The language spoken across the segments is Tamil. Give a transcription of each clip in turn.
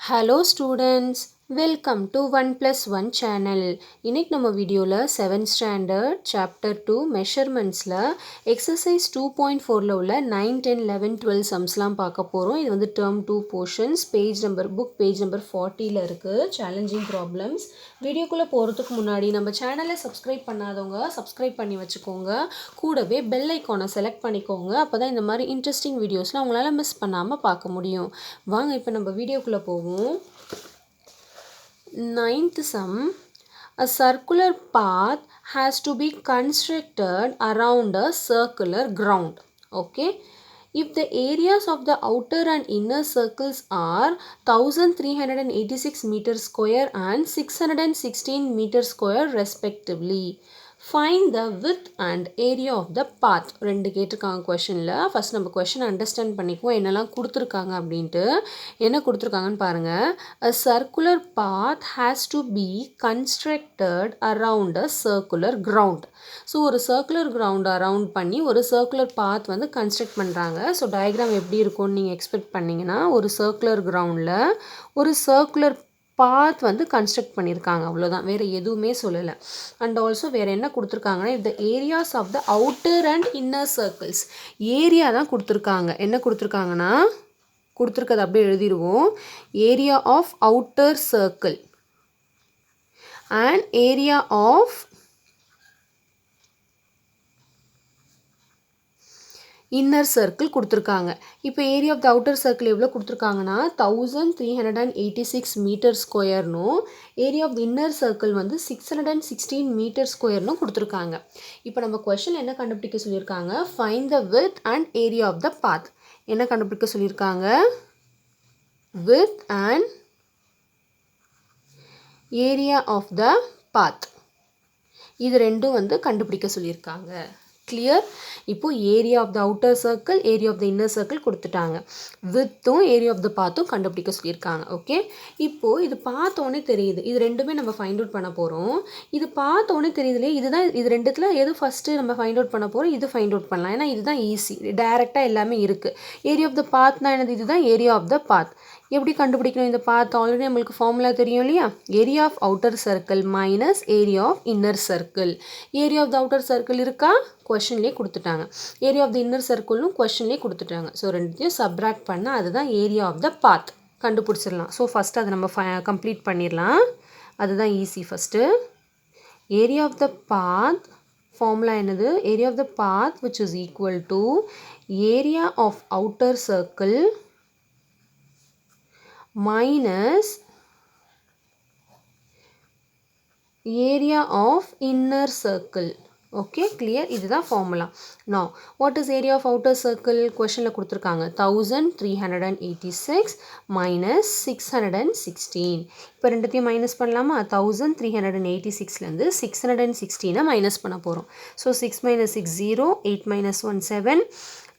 Hello students, welcome to 1 plus 1 channel. இன்னைக்கு நம்ம வீடியோல 7th standard chapter 2 measurementsல exercise 2.4ல உள்ள 9, 10, 11, 12 sumsலாம் பார்க்க போறோம். இது வந்து term 2 portions, book page number 40ல இருக்கு. challenging problems. வீடியோக்குள்ள போறதுக்கு முன்னாடி நம்ம சேனலை சப்ஸ்கிரைப் பண்ணாதவங்க சப்ஸ்கிரைப் பண்ணி வச்சுக்கோங்க. கூடவே பெல் ஐகானை செலக்ட் பண்ணிக்கோங்க. அப்பதான் இந்த மாதிரி இன்ட்ரெஸ்டிங் வீடியோஸ்லாம் உங்களால மிஸ் பண்ணாம பார்க்க முடியும். வாங்க இப்போ நம்ம வீடியோக்குள்ள போவோம். 9th sum. A circular path has to be constructed around a circular ground. Okay. If the areas of the outer and inner circles are 1386 meter square and 616 meter square respectively, find the width and area of the path. ரெண்டு கேட்டிருக்காங்க கொஷனில். ஃபஸ்ட் நம்ம கொஷனை அண்டர்ஸ்டாண்ட் பண்ணிக்குவோம் என்னெல்லாம் கொடுத்துருக்காங்க அப்படின்ட்டு. என்ன கொடுத்துருக்காங்கன்னு பாருங்கள். A circular path has to be constructed around a circular ground. So ஒரு சர்க்குலர் கிரவுண்ட் அரவுண்ட் பண்ணி ஒரு சர்க்குலர் பாத் வந்து கன்ஸ்ட்ரக்ட் பண்ணுறாங்க. ஸோ டயக்ராம் எப்படி இருக்கும்னு நீங்கள் எக்ஸ்பெக்ட் பண்ணிங்கன்னா ஒரு சர்க்குலர் கிரவுண்டில் ஒரு சர்க்குலர் பாத் வந்து கன்ஸ்ட்ரக்ட் பண்ணியிருக்காங்க, அவ்வளோதான், வேறு எதுவுமே சொல்லலை. அண்ட் ஆல்சோ வேறு என்ன கொடுத்துருக்காங்கன்னா இந்த areas of the outer and inner circles area தான் கொடுத்துருக்காங்க. என்ன கொடுத்துருக்காங்கன்னா கொடுத்துருக்கது அப்படியே எழுதிடுவோம். Area of outer circle and area of inner circle கொடுத்துருக்காங்க. இப்போ area of the outer circle எவ்வளோ கொடுத்துருக்காங்கன்னா 1386 மீட்டர் ஸ்கொயர்னும் area of the inner circle வந்து 616 மீட்டர் ஸ்கொயர்னும் கொடுத்துருக்காங்க. இப்போ நம்ம கொஷின் என்ன கண்டுபிடிக்க சொல்லியிருக்காங்க? Find the width and area of the path. என்ன கண்டுபிடிக்க சொல்லியிருக்காங்க? Width and area of the path. இது ரெண்டும் வந்து கண்டுபிடிக்க சொல்லியிருக்காங்க. கிளியர்? இப்போ area of the outer circle area of the inner circle கொடுத்துட்டாங்க. வித்தும் ஏரியா ஆஃப் த பாத்தும் கண்டுபிடிக்க சொல்லியிருக்காங்க. ஓகே, இப்போது இது பார்த்தோன்னே தெரியுது, இது ரெண்டுமே நம்ம ஃபைண்ட் அவுட் பண்ண போகிறோம். இது பார்த்தோன்னே தெரியுதுலே, இதுதான், இது ரெண்டுத்தில் எது ஃபஸ்ட்டு நம்ம ஃபைண்ட் அவுட் பண்ண போகிறோம்? இது ஃபைண்ட் அவுட் பண்ணலாம், ஏன்னா இதுதான் ஈஸி, டைரெக்டாக எல்லாமே இருக்குது. ஏரியா ஆஃப் த பாத்னா என்னது? இதுதான் ஏரியா ஆஃப் த பாத். எப்படி கண்டுபிடிக்கணும் இந்த பாத்? ஆல்ரெடி நம்மளுக்கு ஃபார்முலா தெரியும் இல்லையா? Area of outer circle minus area of inner circle. Area of the outer circle இருக்கா? கொஷன்லேயே கொடுத்துட்டாங்க. ஏரியா ஆஃப் த இன்னர் சர்க்கிள்னும் கொஷன்லேயே கொடுத்துட்டாங்க. ஸோ ரெண்டுத்தையும் சப்ராக்ட் பண்ணால் அதுதான் ஏரியா ஆஃப் த பாத். கண்டுபிடிச்சிடலாம். ஸோ ஃபஸ்ட்டு அதை நம்ம கம்ப்ளீட் பண்ணிடலாம். அதுதான் easy. First area of the path formula என்னது? Area of the path which is equal to area of outer circle minus area of inner circle. Okay, clear? இதுதான் formula. Now, what is area of outer circle? questionல கொடுத்துருக்காங்க 1386 minus 616. இப்போ ரெண்டுத்தையும் மைனஸ் பண்ணலாமா? 1386லேருந்து 616 மைனஸ் பண்ண போகிறோம். ஸோ 6 minus 6 0, 8 minus 1 7,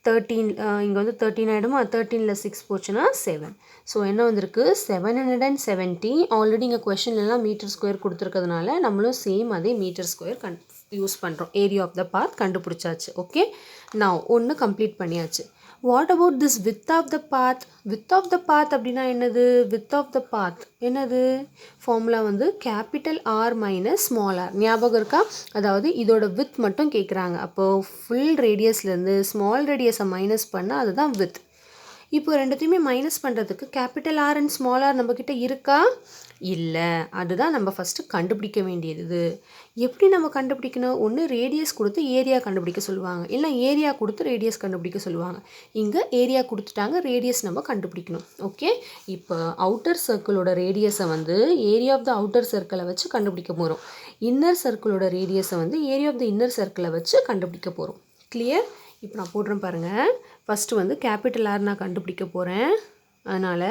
13 இங்கே வந்து 13 ஆகிடுமா? 13ல் 6 போச்சுன்னா 7. ஸோ என்ன வந்திருக்கு? 770. ஆல்ரெடி இங்கே கொஷன்லாம் மீட்டர் ஸ்கொயர் கொடுத்துருக்கிறதுனால நம்மளும் சேம் அதே மீட்டர் ஸ்கொயர் யூஸ் பண்ணுறோம். ஏரியா ஆஃப் த பாத் கண்டுபிடிச்சாச்சு. ஓகே, நான் ஒன்று கம்ப்ளீட் பண்ணியாச்சு. What about this width of the path? Width of the path அப்படின்னா என்னது? வித் ஆஃப் த பாத் என்னது? ஃபார்முலா வந்து capital R minus small r. ஞாபகம் இருக்கா? அதாவது இதோட வித் மட்டும் கேட்குறாங்க. அப்போது ஃபுல் ரேடியஸ்லேருந்து ஸ்மால் ரேடியஸை மைனஸ் பண்ணால் அதுதான் வித். இப்போ ரெண்டுத்தையுமே மைனஸ் பண்ணுறதுக்கு capital R and small r நம்மக்கிட்ட இருக்கா? இல்லை. அதுதான் நம்ம ஃபஸ்ட்டு கண்டுபிடிக்க வேண்டியது. எப்படி நம்ம கண்டுபிடிக்கணும்? ஒன்று ரேடியஸ் கொடுத்து ஏரியா கண்டுபிடிக்க சொல்லுவாங்க, இல்லை ஏரியா கொடுத்து ரேடியஸ் கண்டுபிடிக்க சொல்லுவாங்க. இங்கே ஏரியா கொடுத்துட்டாங்க, ரேடியஸ் நம்ம கண்டுபிடிக்கணும். ஓகே, இப்போ அவுட்டர் சர்க்கிளோட ரேடியஸை வந்து ஏரியா ஆஃப் த அவுட்டர் சர்க்கிளை வச்சு கண்டுபிடிக்க போகிறோம். இன்னர் சர்க்கிளோட ரேடியஸை வந்து ஏரியா ஆஃப் த இன்னர் சர்க்கிளை வச்சு கண்டுபிடிக்க போகிறோம். கிளியர்? இப்போ நான் போடுறேன் பாருங்கள். ஃபஸ்ட்டு வந்து கேபிட்டல் ஆர் நான் கண்டுபிடிக்க போகிறேன். அதனால்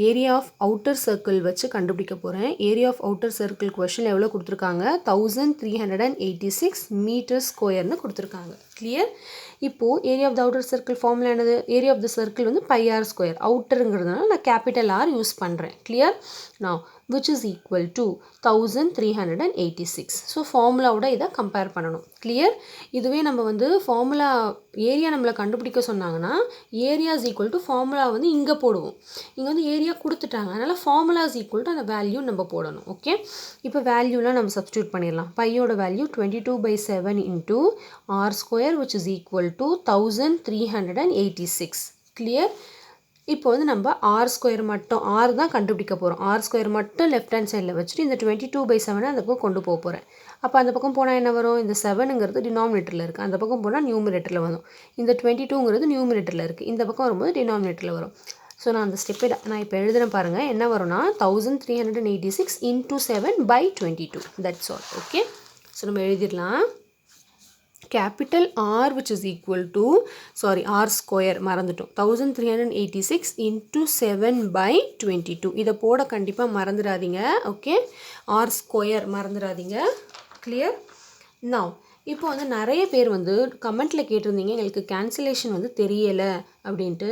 ஏரியா ஆஃப் அவுட்டர் சர்க்கிள் வச்சு கண்டுபிடிக்க போகிறேன். ஏரியா ஆஃப் அவுட்டர் சர்க்கிள் கொஷனில் எவ்வளோ கொடுத்துருக்காங்க? 1386 மீட்டர் ஸ்கொயர்னு கொடுத்துருக்காங்க. கிளியர்? இப்போது area of the outer circle formula என்னது? ஏரியா ஆஃப் த சர்க்கிள் வந்து பை ஆர் ஸ்கொயர். அவுட்டருங்கிறதுனால நான் கேபிட்டல் ஆர் யூஸ் பண்ணுறேன். கிளியர்? நான் which is equal to 1386. So ஃபார்முலாவோட இதை கம்பேர் பண்ணணும். கிளியர்? இதுவே நம்ம வந்து ஃபார்முலா ஏரியா நம்மளை கண்டுபிடிக்க சொன்னாங்கன்னா area is equal to formula வந்து இங்கே போடுவோம். இங்கே வந்து ஏரியா நேரடியாக கொடுத்துட்டாங்க. அதனால் ஃபார்முலாஸ் ஈக்குவல் டு அந்த வேல்யூ நம்ம போடணும். ஓகே, இப்போ வேல்யூலாம் நம்ம சப்ஸ்டியூட் பண்ணிடலாம். பையோட value 22/7 into r square which is equal to 1386. Clear? இப்போ வந்து நம்ம ஆர் ஸ்கொயர் மட்டும் ஆர் தான் கண்டுபிடிக்க போகிறோம். ஆர் ஸ்கொயர் மட்டும் லெஃப்ட் ஹேண்ட் சைடில் வச்சுட்டு இந்த 22/7 அந்த பக்கம் கொண்டு போக போகிறேன். அப்போ அந்த பக்கம் போனால் என்ன வரும்? இந்த 7ங்கிறது டினாமினேட்டரில் இருக்குது, அந்த பக்கம் போனால் நியூமினேட்டரில் வரும். இந்த 22ங்கிறது நியூமினேட்டரில் இருக்குது, இந்த பக்கம் வரும்போது டினாமினேட்டரில் வரும். ஸோ நான் அந்த ஸ்டெப்பை நான் இப்போ எழுதுகிறேன் பாருங்கள். என்ன வரும்னா 1386 × 7/22. That's all. ஓகே, ஸோ நம்ம எழுதிடலாம். Capital R which is equal to R square மறந்துட்டோம். 1386 × 7/22. இதை போட கண்டிப்பாக மறந்துடாதீங்க. ஓகே, R ஸ்கொயர் மறந்துடாதீங்க. கிளியர்? நவ் இப்போ வந்து நிறைய பேர் வந்து கமெண்ட்டில் கேட்டிருந்தீங்க எங்களுக்கு கேன்சலேஷன் வந்து தெரியலை அப்படின்ட்டு.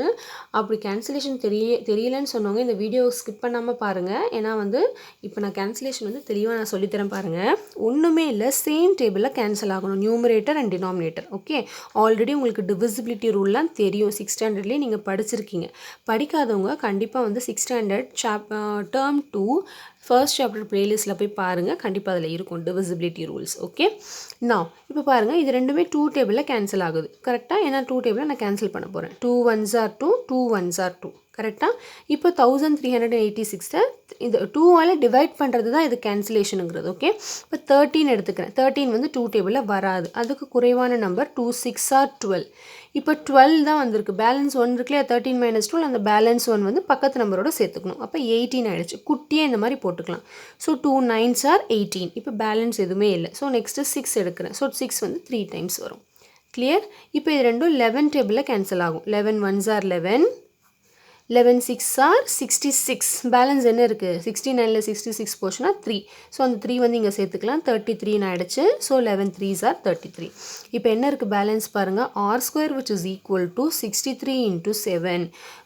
அப்படி கேன்சலேஷன் தெரியலைன்னு சொன்னவங்க இந்த வீடியோ ஸ்கிப் பண்ணாமல் பாருங்கள். ஏன்னா வந்து இப்போ நான் கேன்சலேஷன் வந்து தெளிவாக நான் சொல்லித்தரேன் பாருங்கள். ஒன்றுமே இல்லை, சேம் டேபிளில் கேன்சல் ஆகணும், numerator and denominator. Okay, already உங்களுக்கு டிவிசிபிலிட்டி ரூல்லாம் தெரியும், 6th ஸ்டாண்டர்ட்லேயே நீங்கள் படிச்சிருக்கீங்க. படிக்காதவங்க கண்டிப்பாக வந்து 6th standard term 2 first chapter பிளேலிஸ்ட்டில் போய் பாருங்கள், கண்டிப்பாக அதில் இருக்கும் டிவிசிபிலிட்டி ரூல்ஸ். ஓகே, நான் இப்போ பாருங்கள், இது ரெண்டுமே 2 டேபிளில் கேன்சல் ஆகுது. கரெக்டாக? ஏன்னா 2 டேபிளில் நான் கேன்சல் பண்ண போகிறேன். 2 1s are 2, 2 1s are 2. கரெக்டாக? இப்போ 1386 இந்த 2ஆல் டிவைட் பண்ணுறது தான் இது கேன்சலேஷனுங்கிறது. ஓகே, இப்போ 13 எடுத்துக்கிறேன். 13 வந்து 2 டேபிளில் வராது, அதுக்கு குறைவான நம்பர் 2 6 are 12. இப்போ 12 தான் வந்திருக்கு, பேலன்ஸ் 1 இருக்குல்லையா, 13 - 12, அந்த பேலன்ஸ் 1 வந்து பக்கத்து நம்பரோட சேர்த்துக்கணும். அப்போ 18 ஆகிடுச்சு. குட்டியே இந்த மாதிரி போட்டுக்கலாம். So 2 9s are 18. இப்போ பேலன்ஸ் எதுவுமே இல்லை. ஸோ நெக்ஸ்ட்டு 6 எடுக்கிறேன். ஸோ 6 வந்து 3 டைம்ஸ் வரும். கிளியர்? இப்போ இது ரெண்டும் 11 டேபிளில் கேன்சல் ஆகும். 11 1s are 11, 11 6s are 66. Balance என்ன இருக்குது? 69ல் 66 போச்சுன்னா 3. ஸோ அந்த 3 வந்து இங்கே சேர்த்துக்கலாம். 33 ஆகிடுச்சு. So 11 3s are 33. இப்போ என்ன இருக்குது பேலன்ஸ் பாருங்கள். R square which is equal to 63 × 7.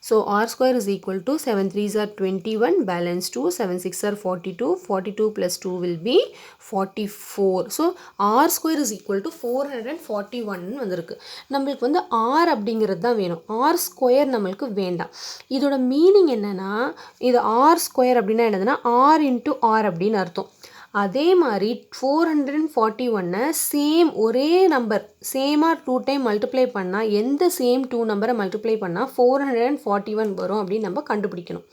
So r square is equal to 7 3s are 21, balance 2, 7 6 are 42, 42 + 2 will be 44. So r square is equal to 441 வந்திருக்கு. நம்மளுக்கு வந்து ஆர் அப்படிங்கிறது தான் வேணும், ஆர் ஸ்கொயர் நம்மளுக்கு வேண்டாம். இதோட மீனிங் என்னென்னா, இது ஆர் ஸ்கொயர் அப்படின்னா என்னதுன்னா ஆர் இன்ட்டு ஆர் அப்படின்னு அர்த்தம். அதே மாதிரி 441 சேம் ஒரே நம்பர் சேமாக 2 டைம் மல்டிப்ளை பண்ணால் எந்த சேம் 2 நம்பரை மல்டிப்ளை பண்ணால் 441 வரும் அப்படின்னு நம்ம கண்டுபிடிக்கணும்.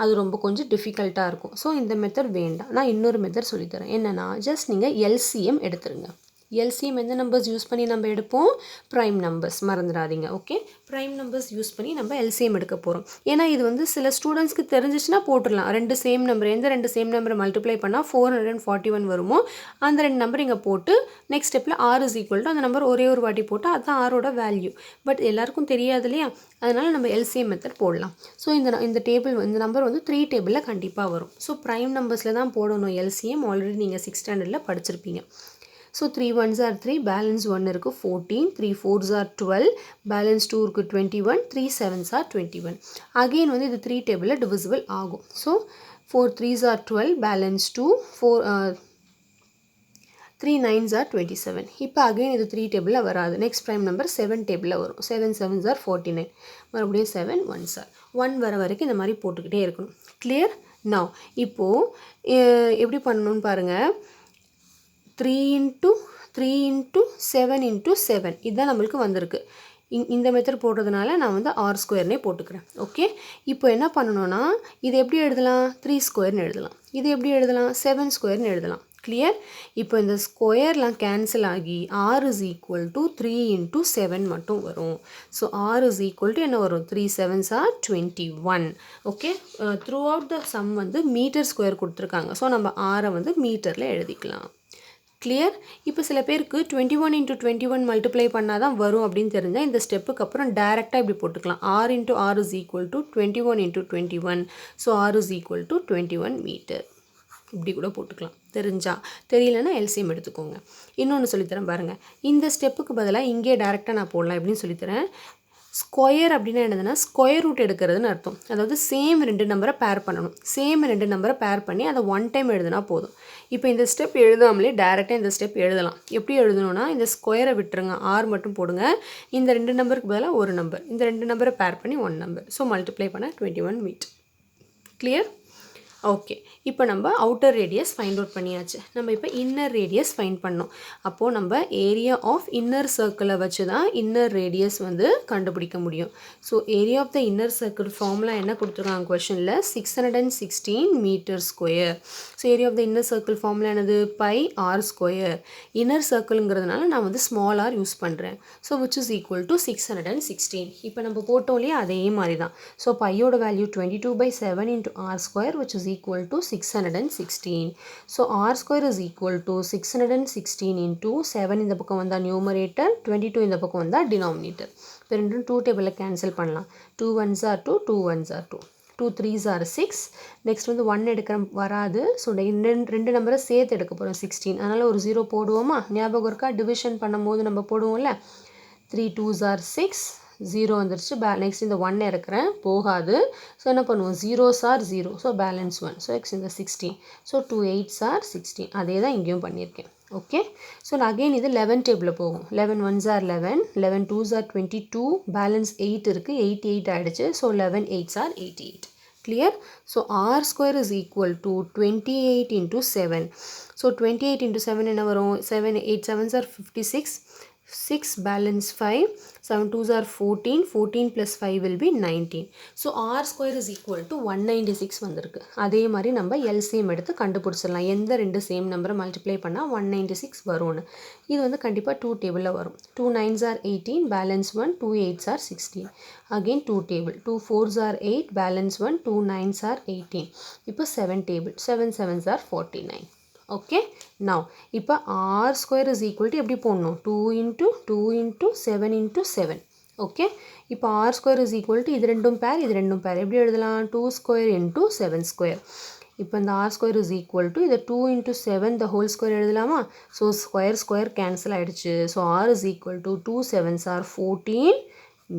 அது ரொம்ப கொஞ்சம் டிஃபிகல்ட்டாக இருக்கும். ஸோ இந்த மெத்தட் வேண்டாம். நான் இன்னொரு மெத்தட் சொல்லித்தரேன். என்னென்னா, ஜஸ்ட் நீங்கள் எல்சிஎம் எடுத்துருங்க. எல்சிஎம் எந்த நம்பர்ஸ் யூஸ் பண்ணி நம்ம எடுப்போம்? ப்ரைம் நம்பர்ஸ், மறந்துடாதீங்க. ஓகே, ப்ரைம் நம்பர்ஸ் யூஸ் பண்ணி நம்ம எல்சிஎம் எடுக்க போகிறோம். ஏன்னா இது வந்து சில ஸ்டூடெண்ட்ஸ்க்கு தெரிஞ்சிச்சுன்னா போட்டுடலாம். ரெண்டு சேம் நம்பர், எந்த ரெண்டு சேம் நம்பரை மல்டிப்ளை பண்ணால் 441 வருமோ அந்த ரெண்டு நம்பர் இங்கே போட்டு நெக்ஸ்ட் ஸ்டெப்பில் ஆர் இஸ் ஈக்குவல் டு அந்த நம்பர் ஒரே ஒரு வாட்டி போட்டு அதுதான் ஆரோட வேல்யூ. பட் எல்லாருக்கும் தெரியாது இல்லையா, அதனால் நம்ம எல்சிஎம் மெத்தட் போடலாம். ஸோ இந்த டேபிள் இந்த நம்பர் வந்து 3 டேபிளில் கண்டிப்பாக வரும். ஸோ ப்ரைம் நம்பர்ஸில் தான் போடணும் எல்சிஎம். ஆல்ரெடி நீங்கள் 6th ஸ்டாண்டர்டில் படிச்சிருப்பீங்க. ஸோ 3 1s are 3, பேலன்ஸ் 1 இருக்குது 14, 3 4s are 12, பேலன்ஸ் 2 இருக்குது 21, 3 7s are 21. அகெயின் வந்து இது 3 டேபிளில் டிவிசிபிள் ஆகும். So 4 3s are 12, balance 2, 3 9s are 27. இப்போ அகெயின் இது 3 டேபிளில் வராது. நெக்ஸ்ட் ப்ரைம் நம்பர் 7 டேபிளில் வரும். 7 7s are 49, மறுபடியும் 7 1s are 1 வர வரைக்கும் இந்த மாதிரி போட்டுக்கிட்டே இருக்கணும். கிளியர்? நவ் இப்போது எப்படி பண்ணணும்னு பாருங்கள். 3 × 7 × 7 இதுதான் நம்மளுக்கு வந்திருக்கு. இந்த மெத்தட் போடுறதுனால நான் வந்து ஆர் ஸ்கொயர்னே போட்டுக்கிறேன். ஓகே, இப்போ என்ன பண்ணணும்னா இது எப்படி எழுதலாம்? 3 ஸ்கொயர்னு எழுதலாம். இது எப்படி எழுதலாம்? 7 ஸ்கொயர்னு எழுதலாம். கிளியர்? இப்போ இந்த ஸ்கொயர்லாம் கேன்சல் ஆகி ஆர் இஸ் ஈக்குவல் டு 3 × 7 மட்டும் வரும். So r is equal to என்ன வரும்? 3 7s are 21. Okay, throughout the sum வந்து மீட்டர் ஸ்கொயர் கொடுத்துருக்காங்க. ஸோ நம்ம ஆரை வந்து மீட்டரில் எழுதிக்கலாம். கிளியர்? இப்போ சில பேருக்கு 21 × 21 மல்டிப்ளை பண்ணால் தான் வரும் அப்படின்னு தெரிஞ்சால் இந்த ஸ்டெப்புக்கு அப்புறம் டேரெக்டாக இப்படி போட்டுக்கலாம். R × r is equal to 21 × 21. So r is equal to 21 metre. இப்படி கூட போட்டுக்கலாம் தெரிஞ்சால். தெரியலன்னா எல்சிஎம் எடுத்துக்கோங்க. இன்னொன்று சொல்லித்தரேன் பாருங்கள். இந்த ஸ்டெப்புக்கு பதிலாக இங்கே டேரெக்டாக நான் போடலாம் எப்படின்னு சொல்லித்தரேன். ஸ்கொயர் அப்படின்னா என்னதுன்னா ஸ்கொயர் ரூட் எடுக்கிறதுன்னு அர்த்தம். அதாவது சேம் 2 நம்பரை பேர் பண்ணணும். சேம் 2 நம்பரை பேர் பண்ணி அதை 1 டைம் எழுதுனா போதும். இப்போ இந்த ஸ்டெப் எழுதாமலே டேரெக்டாக இந்த ஸ்டெப் எழுதலாம். எப்படி எழுதணும்னா இந்த ஸ்கொயரை விட்டுருங்க, ஆர் மட்டும் போடுங்க. இந்த 2 நம்பருக்கு பதிலாக ஒரு நம்பர், இந்த 2 நம்பரை பேர் பண்ணி 1 நம்பர். ஸோ மல்டிப்ளை பண்ண 21 மீட்டர். கிளியர்? ஓகே, இப்போ நம்ம அவுட்டர் ரேடியஸ் ஃபைண்ட் அவுட் பண்ணியாச்சு. நம்ம இப்போ இன்னர் ரேடியஸ் ஃபைண்ட் பண்ணோம். அப்போது நம்ம ஏரியா ஆஃப் இன்னர் சர்க்கிளை வச்சு தான் இன்னர் ரேடியஸ் வந்து கண்டுபிடிக்க முடியும். So area of the inner circle formula என்ன கொடுத்துருக்காங்க கொஷனில் 616 metre square. So area of the inner circle formula என்னது பை ஆர் ஸ்கொயர். இன்னர் சர்க்கிள்ங்கிறதுனால நான் வந்து ஸ்மால் ஆர் யூஸ் பண்ணுறேன். So which is equal to 616. இப்போ நம்ம போட்டோம் இல்லையா அதே மாதிரி தான். ஸோ பையோட value 22/7 into r square which is equal to 616. So r square is equal to 616 into 7 இந்த பக்கம் வந்தா numerator, 22 இந்த பக்கம் வந்தா denominator. இப்போ ரெண்டும் 2 டேபிளில் கேன்சல் பண்ணலாம். 2 1s are 2, 2 1s are 2, 2 3s are 6. Next வந்து 1 எடுக்கிற வராது. ஸோ ரெண்டு நம்பரை சேர்த்து எடுக்க போகிறோம் 16. அதனால் ஒரு 0 போடுவோமா? ஞாபகம் இருக்கா? டிவிஷன் பண்ணும்போது நம்ம போடுவோம்ல. 3 2s are 6, 0 வந்துருச்சு. நெக்ஸ்ட் இந்த 1 இருக்கிறேன் போகாது. ஸோ என்ன பண்ணுவோம்? 0s are 0, so balance 1. So X இந்த 16. So 2 8s are 16. அதே தான் இங்கேயும் பண்ணியிருக்கேன். ஓகே, ஸோ நான் அகெயின் இது 11 டேபிளில் போகும். 11 1s are 11, 11 2s are 22, balance 8 இருக்குது. 8 8 ஆகிடுச்சு. So 11 8s are 88. Clear? So r square is equal to 28 into 7. So 28 into 7 என்ன வரும்? 7 8 7s are 56, 6 balance 5, 7 2s are 14, 14 plus 5 will be 19. So r square is equal to 196 வந்திருக்கு. அதே மாதிரி நம்ம LCM எடுத்து கண்டுபிடிச்சிடலாம். எந்த ரெண்டு சேம் நம்பரை மல்டிப்ளை பண்ணால் 196 வரும்னு. இது வந்து கண்டிப்பாக 2 டேபிளில் வரும். 2 9s are 18, balance 1, 2 8s are 16. Again 2 table, 2 4s are 8, balance 1, 2 9s are 18. இப்போ 7 table, 7 7s are 49. Okay, now இப்போ r square is equal to எப்படி போடணும்? 2 into 2 into 7 into 7. ஓகே, இப்போ r square is equal to இது ரெண்டும் பேர், இது ரெண்டும் பேர். எப்படி எழுதலாம்? 2 square into 7 square. இப்போ இந்த r square is equal to இதை 2 into 7 the whole square எழுதலாமா? ஸோ ஸ்கொயர் ஸ்கொயர் கேன்சல் ஆகிடுச்சு. So r is equal to 2 7s are 14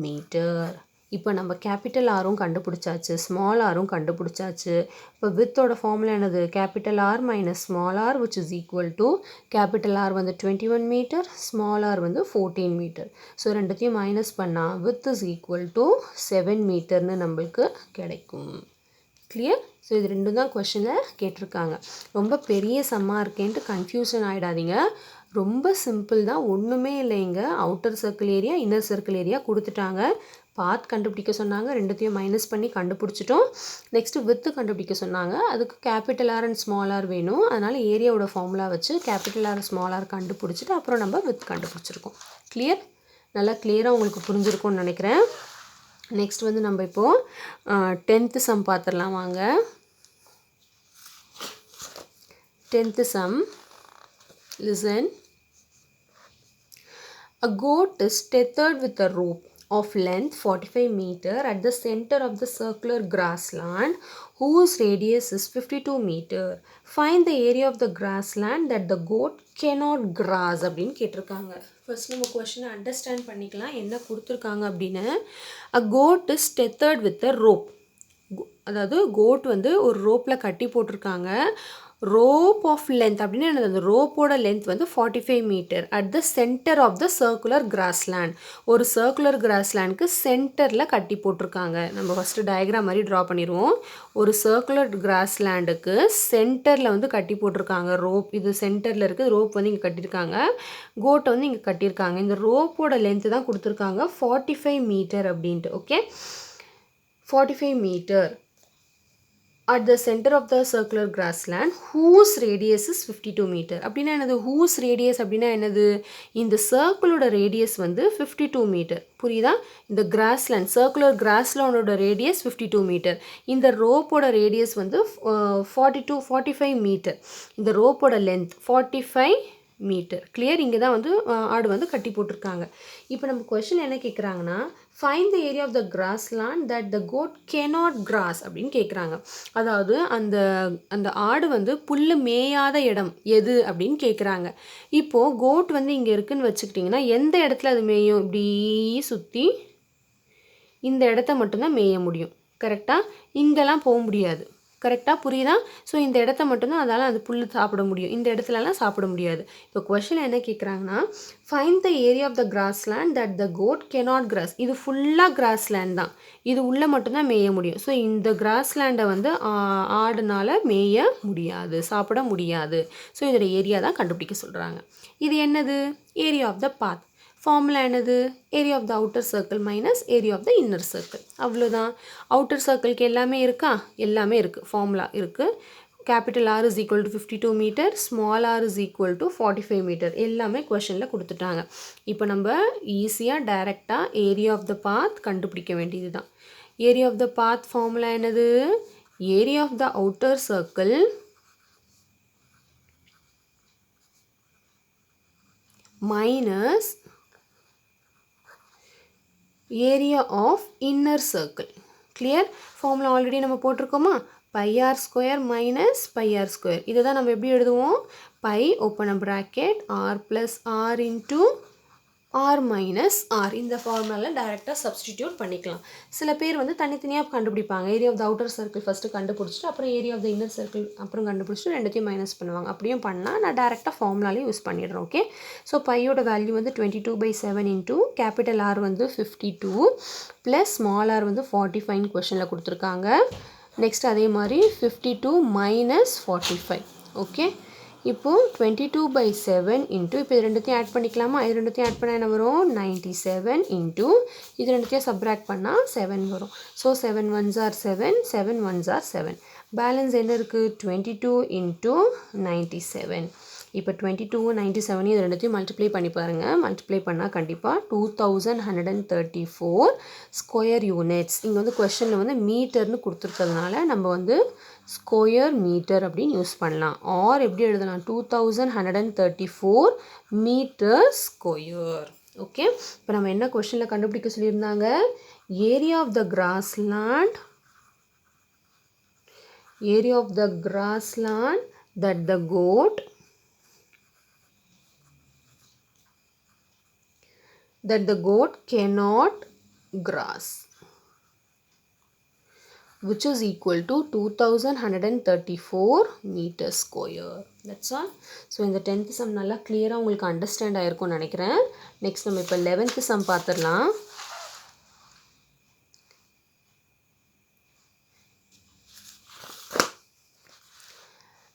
metre. இப்போ நம்ம கேபிட்டல் ஆரும் கண்டுபிடிச்சாச்சு, ஸ்மால் ஆரும் கண்டுபிடிச்சாச்சு. இப்போ வித்தோட ஃபார்முலா என்னது? Capital R minus small r which is equal to capital R வந்து 21 மீட்டர், ஸ்மால் ஆர் வந்து 14 மீட்டர். ஸோ ரெண்டுத்தையும் மைனஸ் பண்ணால் வித் இஸ் ஈக்குவல் டு 7 மீட்டர்னு நம்மளுக்கு கிடைக்கும். கிளியர்? ஸோ இது ரெண்டும் தான் கொஷனில் கேட்டிருக்காங்க. ரொம்ப பெரிய சம்மாக இருக்கேன்ட்டு கன்ஃபியூஷன் ஆகிடாதீங்க. ரொம்ப சிம்பிள் தான், ஒன்றுமே இல்லைங்க. Outer circle area inner circle area கொடுத்துட்டாங்க. பாத் கண்டுபிடிக்க சொன்னாங்க, ரெண்டுத்தையும் மைனஸ் பண்ணி கண்டுபிடிச்சிட்டோம். நெக்ஸ்ட்டு வித்து கண்டுபிடிக்க சொன்னாங்க, அதுக்கு capital R and small r வேணும். அதனால் ஏரியாவோட ஃபார்முலா வச்சு கேபிட்டல் ஆர் ஸ்மால் ஆர் கண்டுபிடிச்சிட்டு அப்புறம் நம்ம வித் கண்டுபிடிச்சிருக்கோம். கிளியர்? நல்லா கிளியராக உங்களுக்கு புரிஞ்சிருக்கும்னு நினைக்கிறேன். நெக்ஸ்ட் வந்து நம்ம இப்போது 10th சம் பார்த்துடலாம் வாங்க. 10th sum, listen. A goat is tethered with a rope of length 45 meter at the center of the circular grassland whose radius is 52 meter. Find the area of the grassland that the goat cannot grass அப்படின்னு கேட்டிருக்காங்க. ஃபர்ஸ்ட் நம்ம கொஸ்டினை அண்டர்ஸ்டாண்ட் பண்ணிக்கலாம் என்ன கொடுத்துருக்காங்க அப்படின்னு. A goat is tethered with a rope. அதாவது கோட் வந்து ஒரு ரோப்பில் கட்டி போட்டிருக்காங்க. ரோப் ஆஃப் லென்த் அப்படின்னு என்னது? அந்த ரோப்போட லென்த் வந்து 45 metre at the centre of the circular grassland. ஒரு சர்க்குலர் கிராஸ்லேண்டுக்கு சென்டரில் கட்டி போட்டிருக்காங்க. நம்ம ஃபஸ்ட்டு டயக்ராம் மாதிரி ட்ரா பண்ணிடுவோம். ஒரு சர்க்குலர் கிராஸ்லேண்டுக்கு சென்டரில் வந்து கட்டி போட்டிருக்காங்க ரோப். இது சென்டரில் இருக்குது, ரோப் வந்து இங்கே கட்டியிருக்காங்க, கோட்டை வந்து இங்கே கட்டியிருக்காங்க. இந்த ரோப்போட லென்த்து தான் கொடுத்துருக்காங்க 45 மீட்டர் அப்படின்ட்டு. Okay, 45 metre at the center of the circular grassland whose radius is 52 meter. அப்படின்னா என்னது? whose radius அப்படின்னா என்னது? இந்த சர்க்கிளோட ரேடியஸ் வந்து 52 மீட்டர். புரியுதா? இந்த கிராஸ்லேண்ட் சர்க்குலர் கிராஸ்லேண்டோட ரேடியஸ் 52 மீட்டர். இந்த ரோப்போட ரேடியஸ் வந்து 45 மீட்டர். இந்த ரோப்போட லென்த் 45 மீட்டர். கிளியர்? இங்கே தான் வந்து ஆடு வந்து கட்டி போட்டிருக்காங்க. இப்போ நம்ம கொஸ்டின் என்ன கேட்குறாங்கன்னா, find the area of the grassland that the goat cannot graze அப்படின்னு கேட்குறாங்க. அதாவது அந்த ஆடு வந்து புல் மேயாத இடம் எது அப்படின்னு கேட்குறாங்க. இப்போது கோட் வந்து இங்கே இருக்குதுன்னு வச்சுக்கிட்டிங்கன்னா எந்த இடத்துல அது மேயும்? இப்படி சுற்றி இந்த இடத்த மட்டும்தான் மேய முடியும். கரெக்டாக? இங்கெல்லாம் போக முடியாது. கரெக்டாக புரியுதா? ஸோ இந்த இடத்த மட்டும்தான் அதால் அந்த புல் சாப்பிட முடியும், இந்த இடத்துலலாம் சாப்பிட முடியாது. இப்போ கொஷின் என்ன கேட்குறாங்கன்னா, find the area of the grassland that the goat cannot graze. இது ஃபுல்லாக கிராஸ் லேண்ட் தான், இது உள்ளே மட்டும்தான் மேய முடியும். ஸோ இந்த கிராஸ் லேண்டை வந்து ஆடுனால் மேய முடியாது, சாப்பிட முடியாது. ஸோ இதோட ஏரியா தான் கண்டுபிடிக்க சொல்கிறாங்க. இது என்னது? Area of the path. Formula என்னது? Area of the outer circle minus area of the inner circle. அவ்வளோதான். அவுட்டர் சர்க்கிள்க்கு எல்லாமே இருக்கா? எல்லாமே இருக்குது, ஃபார்முலா இருக்குது. Capital R is equal to 52 metre, small r is equal to 45 metre. எல்லாமே கொஷனில் கொடுத்துட்டாங்க. இப்போ நம்ம ஈஸியாக டைரெக்டாக ஏரியா ஆஃப் த பாத் கண்டுபிடிக்க வேண்டியது தான். Area of the path formula என்னது? Area of the outer circle minus area of inner circle. Clear? Formula already நம்ம போட்டிருக்கோமா? Pi R square minus pi R square. இதை தான் நம்ம எப்படி எழுதுவோம்? Pi open a bracket R plus r into R minus r. இந்த ஃபார்முலாவில் டைரெக்டாக சப்ஸ்டிடியூட் பண்ணிக்கலாம். சில பேர் வந்து தனித்தனியாக கண்டுபிடிப்பாங்க. Area of the outer circle first கண்டுபிடிச்சிட்டு அப்புறம் area of the inner circle அப்புறம் கண்டுபிடிச்சிட்டு ரெண்டுத்தையும் மைனஸ் பண்ணுவாங்க. அப்படியும் பண்ணால் நான் டைரெக்டாக ஃபார்முலாலே யூஸ் பண்ணிடுறேன். ஓகே, ஸோ பையோட வேல்யூ வந்து 22/7 இன்ட்டு கேபிட்டல் ஆர் வந்து 52 ப்ளஸ் ஸ்மால் ஆர் வந்து 45 கொஷனில் கொடுத்துருக்காங்க. நெக்ஸ்ட் அதே மாதிரி 52 மைனஸ் 45. ஓகே, இப்போது 22/7 இன்ட்டு இப்போ இது ரெண்டுத்தையும் ஆட் பண்ணிக்கலாமா? இது ரெண்டுத்தையும் ஆட் பண்ணால் என்ன வரும்? 97 இன்ட்டு இது ரெண்டுத்தையும் சப்ராக்ட் பண்ணால் 7 வரும். So 7 1s are 7, 7 1s are 7. Balance என்ன இருக்குது? 22 இன்ட்டு 97. இப்போ 22 97 இது ரெண்டுத்தையும் மல்டிப்ளை பண்ணி பாருங்கள். மல்டிப்ளை பண்ணால் கண்டிப்பாக 2134 ஸ்கொயர் யூனிட்ஸ். இங்கே வந்து கொஷனில் வந்து மீட்டர்னு கொடுத்துருக்கிறதுனால நம்ம வந்து ஸ்கொயர் மீட்டர் அப்படின்னு யூஸ் பண்ணலாம். ஆர் எப்படி எழுதலாம்? 2134 மீட்டர் ஸ்கொயர். ஓகே, இப்போ நம்ம என்ன கொஷனில் கண்டுபிடிக்க சொல்லியிருந்தாங்க? Area of the grassland, area of the grassland that the goat cannot grass, which is equal to 2134 meter square. That's all. So இந்த 10th sum நல்லா clear-ஆ உங்களுக்கு அண்டர்ஸ்டாண்ட் ஆயிருக்கும்னு நினைக்கிறேன். நெக்ஸ்ட் நம்ம இப்போ 11th sum பார்த்துடலாம்.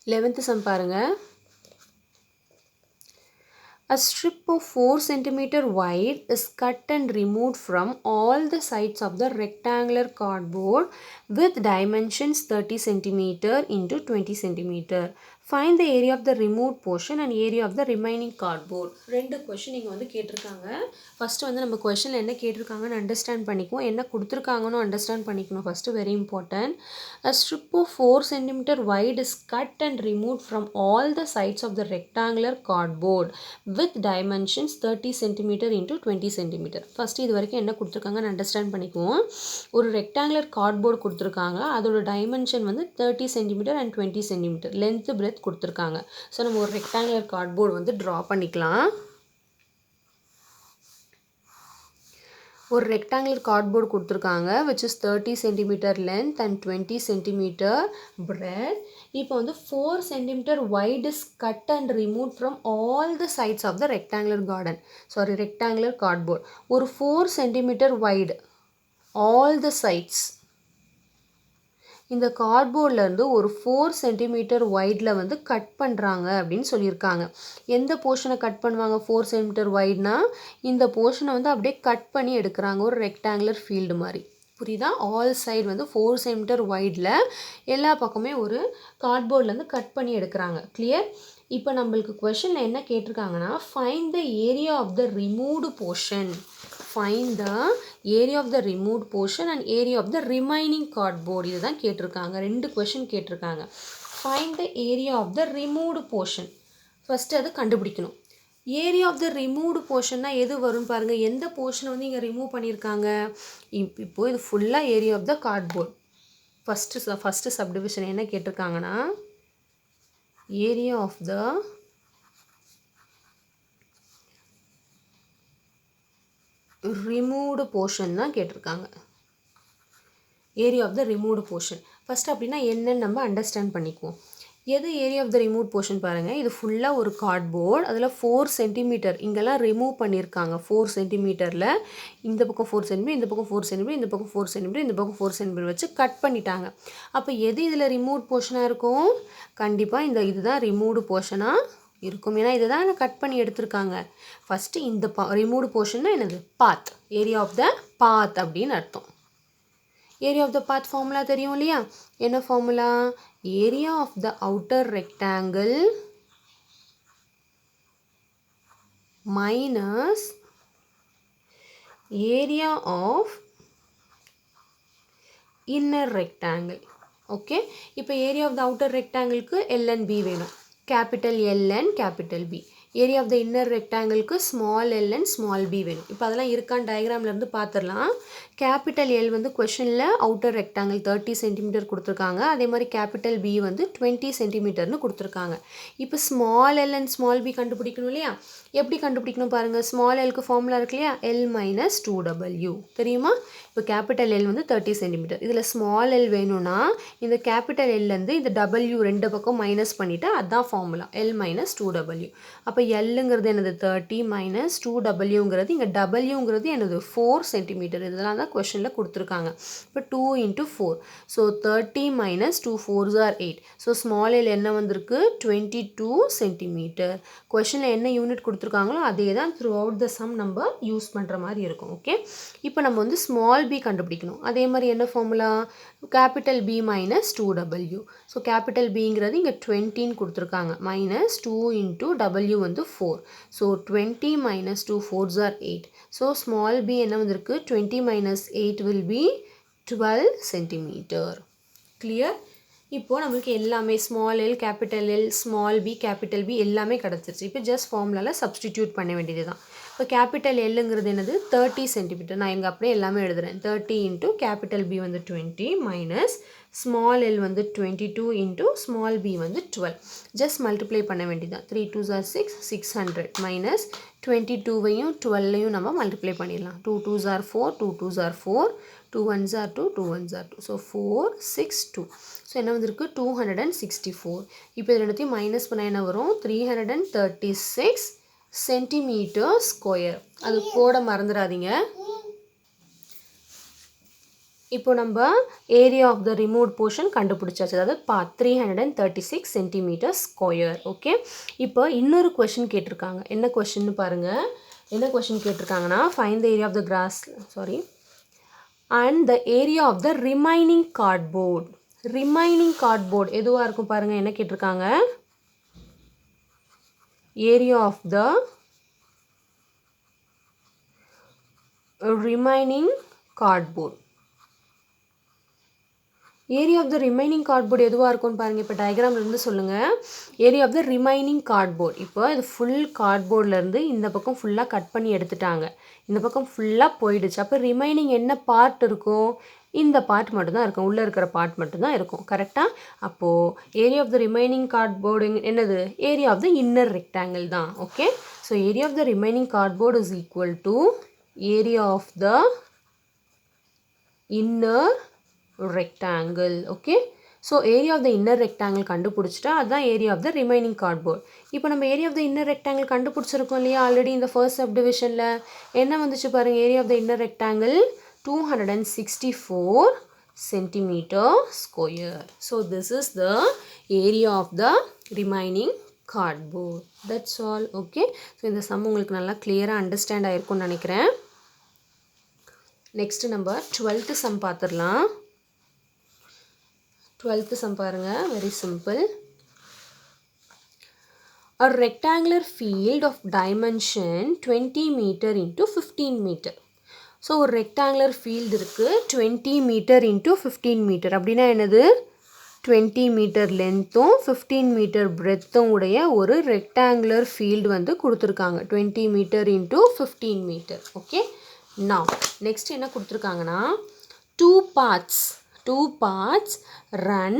11th sum பாருங்க. A strip of 4 cm wide is cut and removed from all the sides of the rectangular cardboard with dimensions 30 cm into 20 cm. Find the area of the removed portion and area of the remaining cardboard. ரெண்டு கொஷின் இங்கே வந்து கேட்டிருக்காங்க. ஃபஸ்ட்டு வந்து நம்ம கொஷனில் என்ன கேட்டிருக்காங்கன்னு அண்டர்ஸ்டாண்ட் பண்ணிக்குவோம், என்ன கொடுத்துருக்காங்கன்னு அண்டர்ஸ்டாண்ட் பண்ணிக்கணும். First very important. A strip of 4 cm wide is cut and removed from all the sides of the rectangular cardboard with dimensions 30 cm into 20 cm. First இது வரைக்கும் என்ன கொடுத்துருக்காங்கன்னு அண்டர்ஸ்டாண்ட் பண்ணிக்குவோம். ஒரு ரெக்டாங்குலர் கார்ட்போர்டு கொடுத்துருக்காங்க, அதோட டைமென்ஷன் வந்து 30 cm and 20 cm length breadth கொடுத்துருக்காங்க. ஸோ நம்ம ஒரு ரெக்டாங்குலர் கார்ட்போர்டு வந்து ட்ரா பண்ணிக்கலாம். ஒரு ரெக்டாங்குலர் கார்ட்போர்டு கொடுத்துருக்காங்க which is 30 cm length and 20 cm breadth. இப்போ வந்து 4 cm wide is cut and removed from all the sides of the rectangular cardboard. ஒரு 4 cm wide all the sides. இந்த கார்ட்போர்ட்லேருந்து ஒரு 4 cm வைடில் வந்து கட் பண்ணுறாங்க அப்படின்னு சொல்லியிருக்காங்க. எந்த போர்ஷனை கட் பண்ணுவாங்க? 4 cm வைட்னா இந்த போர்ஷனை வந்து அப்படியே கட் பண்ணி எடுக்கிறாங்க, ஒரு ரெக்டாங்குலர் ஃபீல்டு மாதிரி. புரியுதா? ஆல் சைடு வந்து 4 cm வைடில் எல்லா பக்கமே ஒரு கார்ட்போர்ட்லேருந்து கட் பண்ணி எடுக்கிறாங்க. கிளியர்? இப்போ நம்மளுக்கு கொஷனில் என்ன கேட்டிருக்காங்கன்னா, find the area of the removed portion. Find the area of the removed portion and area of the remaining cardboard. இதுதான் கேட்டிருக்காங்க. ரெண்டு கொஷின் கேட்டிருக்காங்க. Find the area of the removed portion. First அது கண்டுபிடிக்கணும். ஏரியா ஆஃப் த ரிமூவ்டு போர்ஷன்னா எது வரும்னு பாருங்கள். எந்த போர்ஷனை வந்து இங்கே ரிமூவ் பண்ணியிருக்காங்க? இப்போது இது ஃபுல்லாக area of the cardboard. First subdivision என்ன கேட்டிருக்காங்கன்னா, area of the removed portion தான் கேட்டிருக்காங்க. Area of the removed portion. First அப்படின்னா என்னன்னு நம்ம அண்டர்ஸ்டாண்ட் பண்ணிக்குவோம். எது area of the remove portion பாருங்கள். இது ஃபுல்லாக ஒரு கார்ட்போர்ட். அதில் 4 சென்டிமீட்டர் இங்கெல்லாம் ரிமூவ் பண்ணியிருக்காங்க. 4 சென்டிமீட்டரில் இந்த பக்கம் 4 சென்டிமீட்டர், இந்த பக்கம் 4 சென்டிமீட்டர், இந்த பக்கம் 4 சென்டிமீட்டர், இந்த பக்கம் 4 சென்டிமீட்டர் வச்சு கட் பண்ணிட்டாங்க. அப்போ எது இதில் ரிமூவ் போர்ஷனாக இருக்கும்? கண்டிப்பாக இதுதான் ரிமூவ்டு போர்ஷனாக இருக்கும். ஏன்னா இதை தான் கட் பண்ணி எடுத்திருக்காங்க. ஃபஸ்ட்டு இந்த ரிமூவ்டு போர்ஷன்னா என்னது? பாத். ஏரியா ஆஃப் த பாத் அப்படின்னு அர்த்தம். Area of the path formula தெரியும் இல்லையா? என்ன formula? Area of the outer rectangle minus area of inner rectangle. Okay, இப்போ ஏரியா ஆஃப் த அவுட்டர் ரெக்டாங்கிளுக்கு எல்என் பி வேணும். Capital L and capital B. Area of the inner ரெக்டாங்கிளுக்கு ஸ்மால் எல்என் ஸ்மால் பி வேணும். இப்போ அதெல்லாம் இருக்கான்னு டயக்ராம்லேருந்து பார்த்துடலாம். கேபிட்டல் எல் வந்து கொஷனில் அவுட்டர் ரெக்டாங்கிள் 30 சென்டிமீட்டர் கொடுத்துருக்காங்க. அதே மாதிரி கேபிட்டல் பி வந்து 20 சென்டிமீட்டர்னு கொடுத்துருக்காங்க. இப்போ small L and small b கண்டுபிடிக்கணும் இல்லையா? எப்படி கண்டுபிடிக்கணும் பாருங்கள். ஸ்மால் எல்க்கு ஃபார்முலா இருக்கு இல்லையா? எல் மைனஸ் 2W தெரியுமா? இப்போ கேபிட்டல் எல் வந்து 30 சென்டிமீட்டர். இதில் ஸ்மால் எல் வேணும்னா இந்த கேபிட்டல் எல்லேருந்து இந்த W ரெண்டு பக்கம் மைனஸ் பண்ணிவிட்டு அதுதான் ஃபார்முலா எல் மைனஸ் 2W. அப்போ எல்லுங்கிறது என்னது? 30 மைனஸ் 2Wங்கிறது இங்கே Wங்கிறது என்னது? 4 சென்டிமீட்டர். இதெல்லாம் தான் கொஷனில் கொடுத்துருக்காங்க. இப்போ 2 × 4. So 30 minus 2 4s are 8. So small L என்ன வந்திருக்கு? 22 சென்டிமீட்டர். கொஷனில் என்ன யூனிட் கொடுத்துருக்காங்களோ அதே தான் த்ரூ அவுட் த சம் நம்ம யூஸ் பண்ணுற மாதிரி இருக்கும். ஓகே, இப்போ நம்ம வந்து ஸ்மால் பி கண்டுபிடிக்கணும். அதே மாதிரி என்ன formula? Capital B minus 2W. So capital பிங்கிறது இங்கே 20ன்னு கொடுத்துருக்காங்க. மைனஸ் 2 × W வந்து 4. So 20 minus 2 4s are 8. So small B என்ன வந்திருக்கு? 20 minus 8 will be 12 centimetre. Clear? இப்போது நம்மளுக்கு எல்லாமே small L capital L small B capital B எல்லாமே கிடச்சிருச்சு. இப்போ ஜஸ்ட் ஃபார்முலாவில் சப்ஸ்டிடியூட் பண்ண வேண்டியது தான். இப்போ கேபிட்டல் எல்லுங்கிறது என்னது? 30 சென்டிமீட்டர். நான் இங்கே அப்படியே எல்லாமே எழுதுகிறேன். 30 × கேபிட்டல் பி வந்து 20 மைனஸ் ஸ்மால் எல் வந்து 22 × ஸ்மால் பி வந்து 12. ஜஸ்ட் மல்டிப்ளை பண்ண வேண்டியதான். 3 2s are 6 600 மைனஸ் 22வையும் 12ஐயும் நம்ம மல்டிப்ளை பண்ணிடலாம். 2 2s are 4 2 2s are 4 2 1s are 2 2 1s are 2. So 4 6 2. So என்ன வந்திருக்கு? 264. இப்போ இது ரெண்டுத்தையும் மைனஸ் பண்ண என்ன வரும்? 336 சென்டிமீட்டர் ஸ்கொயர். அது போட மறந்துடாதீங்க. இப்போ நம்ம area of the removed portion கண்டுபிடிச்சாச்சு. அதாவது 336 சென்டிமீட்டர் ஸ்கொயர். ஓகே, இப்போ இன்னொரு கொஷின் கேட்டிருக்காங்க. என்ன கொஷின்னு பாருங்கள். என்ன கொஷின் கேட்டிருக்காங்கன்னா find the area of the cross and the area of the remaining cardboard. Remaining cardboard எதுவாக இருக்கும் பாருங்கள். என்ன கேட்டிருக்காங்க? Area of the remaining cardboard. Area of the remaining cardboard எதுவாக இருக்கும்னு பாருங்கள். இப்போ டயக்ராம்லேருந்து சொல்லுங்கள். Area of the remaining cardboard. இப்போ இது ஃபுல் கார்ட்போர்ட்லேருந்து இந்த பக்கம் ஃபுல்லாக கட் பண்ணி எடுத்துட்டாங்க. இந்த பக்கம் ஃபுல்லாக போயிடுச்சு. அப்போ ரிமைனிங் என்ன பார்ட் இருக்கும்? இந்த பார்ட் மட்டும்தான் இருக்கும். உள்ளே இருக்கிற பார்ட் மட்டும்தான் இருக்கும். கரெக்டாக? அப்போது area of the remaining cardboard என்னது? Area of the inner rectangle தான். Okay, so area of the remaining cardboard is equal to area of the inner rectangle. Okay, so area of the inner rectangle கண்டுபிடிச்சிட்டா அதுதான் area of the remaining cardboard. இப்போ நம்ம area of the inner rectangle கண்டுபிடிச்சிருக்கோம் இல்லையா? ஆல்ரெடி இந்த ஃபர்ஸ்ட் சப் டிவிஷனில் என்ன வந்துச்சு பாருங்கள். Area of the inner rectangle 264 centimetre square. So this is the area of the remaining cardboard. That's all. Okay, so இந்த சம் உங்களுக்கு நல்லா கிளியராக அண்டர்ஸ்டாண்ட் ஆகிருக்கும்னு நினைக்கிறேன். நெக்ஸ்ட் நம்ம 12th சம் பார்த்துடலாம். 12th sum பாருங்க. Very simple. A rectangular field of dimension 20 meter into 15 meter. So ஒரு rectangular field இருக்கு 20 meter into 15 meter. அப்படின்னா என்னது? 20 meter லென்த்தும் 15 meter breadthும் உடைய ஒரு rectangular field வந்து கொடுத்துருக்காங்க. 20 meter into 15 meter. Okay. Now next என்ன கொடுத்துருக்காங்கன்னா two paths run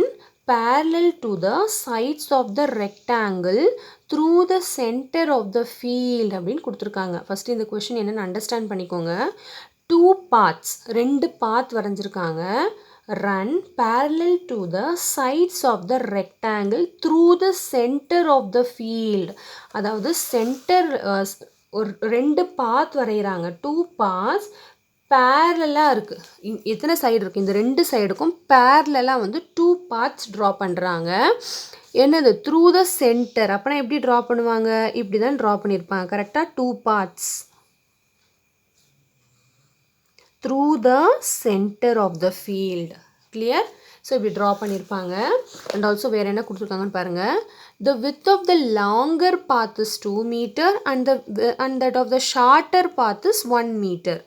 parallel to the sides of the rectangle through the center of the field அப்படின்னு கொடுத்துருக்காங்க. ஃபஸ்ட்டு இந்த கொஷின் என்னென்னு அண்டர்ஸ்டாண்ட் பண்ணிக்கோங்க. 2 paths ரெண்டு பாத் வரைஞ்சிருக்காங்க. run parallel to the sides of the rectangle through the center of the field. அதாவது சென்டர் ஒரு ரெண்டு பாத் வரைகிறாங்க, 2 paths பேரலாக இருக்குது. எத்தனை சைடு இருக்குது, இந்த ரெண்டு சைடுக்கும் பேரலாக வந்து 2 paths ட்ரா பண்ணுறாங்க. என்னது த்ரூ த சென்டர், அப்போனா எப்படி ட்ரா பண்ணுவாங்க, இப்படி தான் ட்ரா பண்ணியிருப்பாங்க கரெக்டாக. 2 paths through the center of the field. clear? So இப்படி ட்ரா பண்ணியிருப்பாங்க. அண்ட் ஆல்சோ வேறு என்ன கொடுத்துருக்காங்கன்னு பாருங்கள். The width of the longer path is 2 meter and that of the shorter path is 1 meter.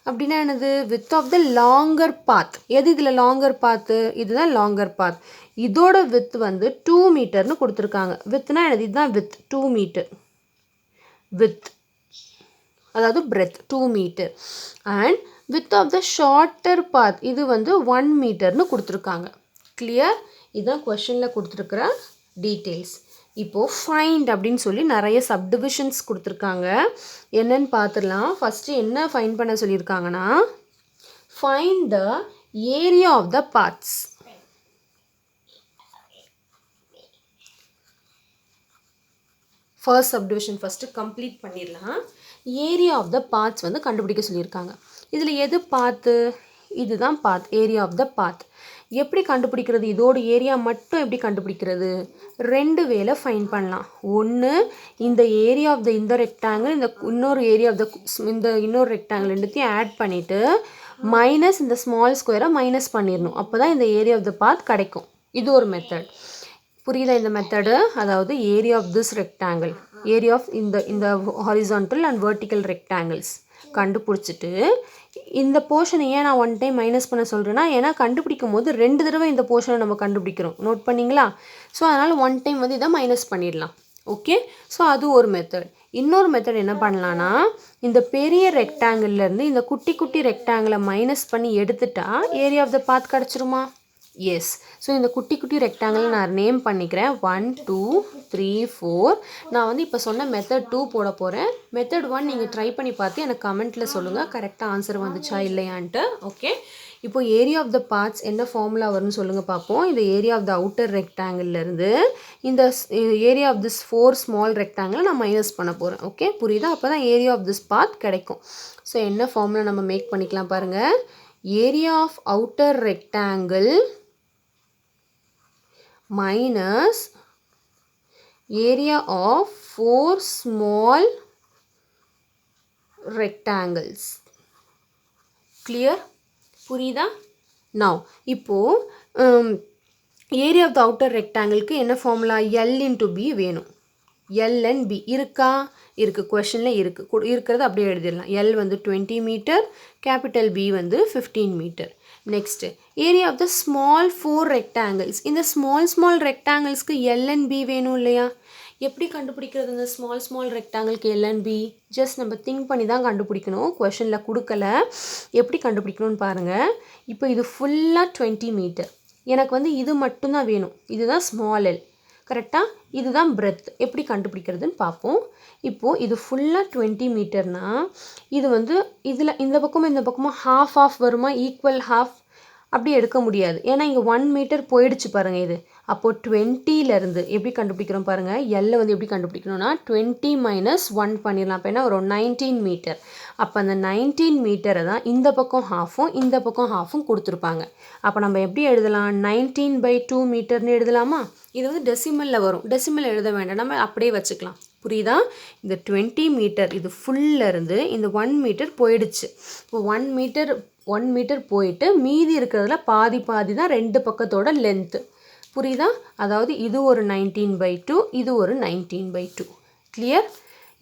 அப்படின்னா என்னது, width of the longer path. எது இதில் லாங்கர் பாத்து, இதுதான் லாங்கர் பாத். இதோட width வந்து 2 மீட்டர்னு கொடுத்துருக்காங்க. வித்னா என்னது, இதுதான் width 2 மீட்டர். width அதாவது breadth 2 metre. And width of the shorter path இது வந்து 1 மீட்டர்னு கொடுத்துருக்காங்க. கிளியர்? இதுதான் கொஷனில் கொடுத்துருக்குற டீட்டெயில்ஸ். இப்போது ஃபைண்ட் அப்படின்னு சொல்லி நிறைய சப்டிவிஷன்ஸ் கொடுத்துருக்காங்க. என்னன்னு பார்த்துடலாம். ஃபஸ்ட்டு என்ன ஃபைண்ட் பண்ண சொல்லியிருக்காங்கன்னா, find the area of the parts. First subdivision first complete பண்ணிடலாம். ஏரியா ஆஃப் த பார்ட்ஸ் வந்து கண்டுபிடிக்க சொல்லியிருக்காங்க. இதில் எது பார்த்து, இதுதான் பாத், ஏரியா ஆஃப் த பாத். எப்படி கண்டுபிடிக்கிறது, இதோட ஏரியா மட்டும் எப்படி கண்டுபிடிக்கிறது, ரெண்டு வேலை ஃபைன் பண்ணலாம். ஒன்று, இந்த ஏரியா ஆஃப் த இந்த ரெக்டாங்கிள், இந்த இன்னொரு ஏரியா ஆஃப் த இந்த இன்னொரு ரெக்டாங்கிள் ரெண்டுத்தையும் ஆட் பண்ணிவிட்டு மைனஸ் இந்த ஸ்மால் ஸ்கொயரை மைனஸ் பண்ணிடணும். அப்போ தான் இந்த ஏரியா ஆஃப் த பாத் கிடைக்கும். இது ஒரு மெத்தட். புரியுதா இந்த மெத்தடு? அதாவது area of this rectangle, area of இந்த ஹாரிசான்டல் அண்ட் வெர்டிக்கல் ரெக்டாங்கிள்ஸ் கண்டுபிடிச்சிட்டு, இந்த போர்ஷனை ஏன் நான் 1 டைம் மைனஸ் பண்ண சொல்கிறேன்னா, ஏன்னா கண்டுபிடிக்கும் போது 2 தடவை இந்த போர்ஷனை நம்ம கண்டுபிடிக்கிறோம். நோட் பண்ணிங்களா? ஸோ அதனால் 1 டைம் வந்து இதை மைனஸ் பண்ணிடலாம். ஓகே, ஸோ அது ஒரு மெத்தட். இன்னொரு மெத்தட் என்ன பண்ணலான்னா, இந்த பெரிய ரெக்டாங்கிள்லேருந்து இந்த குட்டி குட்டி ரெக்டாங்கிளை மைனஸ் பண்ணி எடுத்துட்டா ஏரியா ஆஃப் த பாத் கிடச்சிருமா? எஸ். ஸோ இந்த குட்டி குட்டி ரெக்டாங்கிள் நான் நேம் பண்ணிக்கிறேன். 1 2 3 4. நான் வந்து இப்போ சொன்ன மெத்தட் 2 போட போகிறேன். மெத்தட் 1 நீங்கள் ட்ரை பண்ணி பார்த்து எனக்கு கமெண்ட்டில் சொல்லுங்கள் கரெக்டாக ஆன்சர் வந்துச்சா இல்லையான்ட்டு. ஓகே, இப்போது ஏரியா ஆஃப் த பார்ட்ஸ் என்ன ஃபார்முலா வரும்னு சொல்லுங்கள் பார்ப்போம். இந்த ஏரியா ஆஃப் த அவுட்டர் ரெக்டாங்கிள்லேருந்து இந்த ஏரியா ஆஃப் திஸ் 4 ஸ்மால் ரெக்டாங்கிளை நான் மைனஸ் பண்ண போகிறேன். ஓகே, புரியுதா? அப்போ தான் ஏரியா ஆஃப் திஸ் பாத் கிடைக்கும். ஸோ என்ன ஃபார்முலா நம்ம மேக் பண்ணிக்கலாம் பாருங்கள். Area of outer rectangle minus area of 4 small rectangles. Clear? புரியுதா? Now இப்போ area of the outer rectangle க்கு என்ன formula? L into B வேணும். L and B இருக்கா? இருக்குது. கொஷனில் இருக்குது. இருக்கிறது அப்படியே எழுதிடலாம். L வந்து 20 மீட்டர், கேபிட்டல் B வந்து 15 metre. Next area of the small 4 ரெக்டாங்கிள்ஸ். இந்த ஸ்மால் ரெக்டாங்கிள்ஸ்க்கு L and B வேணும் இல்லையா? எப்படி கண்டுபிடிக்கிறது இந்த ஸ்மால் ரெக்டாங்கிள்க்கு L and B? ஜஸ்ட் நம்ம திங்க் பண்ணி தான் கண்டுபிடிக்கணும். கொஷனில் கொடுக்கல. எப்படி கண்டுபிடிக்கணும்னு பாருங்கள். இப்போ இது ஃபுல்லாக 20 மீட்டர். எனக்கு வந்து இது மட்டும்தான் வேணும். இதுதான் ஸ்மால் எல். கரெக்டாக? இதுதான் பிரெத். எப்படி கண்டுபிடிக்கிறதுன்னு பார்ப்போம். இப்போது இது ஃபுல்லாக 20 மீட்டர்னால் இது வந்து இதில் இந்த பக்கமும் ஹாஃப் வருமா? ஈக்குவல் ஹாஃப் அப்படி எடுக்க முடியாது. ஏன்னா இங்கே 1 மீட்டர் போயிடுச்சு பாருங்கள் இது. அப்போது 20லேருந்து எப்படி கண்டுபிடிக்கிறோம் பாருங்கள். எல்லை வந்து எப்படி கண்டுபிடிக்கணும்னா 20 மைனஸ் 1 பண்ணிடலாம். அப்போ என்ன வரும்? 19 மீட்டர். அப்போ அந்த 19 மீட்டரை தான் இந்த பக்கம் ஹாஃபும் இந்த பக்கம் ஹாஃபும் கொடுத்துருப்பாங்க. அப்போ நம்ம எப்படி எழுதலாம்? 19/2 மீட்டர்னு எழுதலாமா? இது வந்து டெசிமலில் வரும். டெசிமல் எழுத வேண்டாம், நம்ம அப்படியே வச்சுக்கலாம். புரியுதா? இந்த 20 மீட்டர் இது ஃபுல்லேருந்து இந்த 1 மீட்டர் போயிடுச்சு. இப்போ 1 மீட்டர் போயிட்டு மீதி இருக்கிறதுல பாதி தான் 2 பக்கத்தோட லென்த்து. புரியுதா? அதாவது இது ஒரு 19/2, இது ஒரு 19/2. கிளியர்?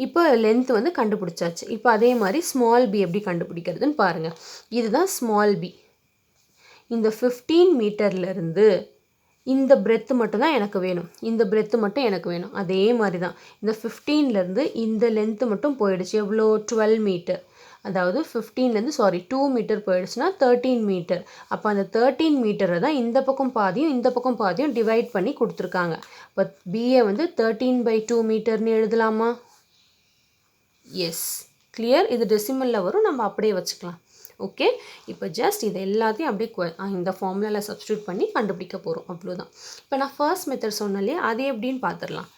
இப்போ லென்த் வந்து கண்டுபிடிச்சாச்சு. இப்போ அதே மாதிரி ஸ்மால் பி எப்படி கண்டுபிடிக்கிறதுன்னு பாருங்கள். இதுதான் ஸ்மால் பி. இந்த 15 மீட்டர்லேருந்து இந்த பிரெத்து மட்டும் தான் எனக்கு வேணும். இந்த பிரெத்து மட்டும் எனக்கு வேணும். அதே மாதிரி தான் இந்த 15லேருந்து இந்த லென்த்து மட்டும் போயிடுச்சு. எவ்வளோ? 12 மீட்டர். அதாவது 15லேருந்து 2 மீட்டர் போயிடுச்சுன்னா 13 மீட்டர். அப்போ அந்த 13 மீட்டரை தான் இந்த பக்கம் பாதியும் இந்த பக்கம் பாதியும் டிவைட் பண்ணி கொடுத்துருக்காங்க. இப்போ பிஏ வந்து 13/2 மீட்டர்னு எழுதலாமா? எஸ். கிளியர்? இது டெசிமலில் வரும், நம்ம அப்படியே வச்சுக்கலாம். ஓகே, இப்போ ஜஸ்ட் இது எல்லாத்தையும் அப்படியே இந்த ஃபார்முலாவில் சப்ஸ்டியூட் பண்ணி கண்டுபிடிக்க போகிறோம், அவ்வளோதான். இப்போ நான் ஃபர்ஸ்ட் மெத்தட் சொன்னாலே அது எப்படின்னு பார்த்துடலாம்.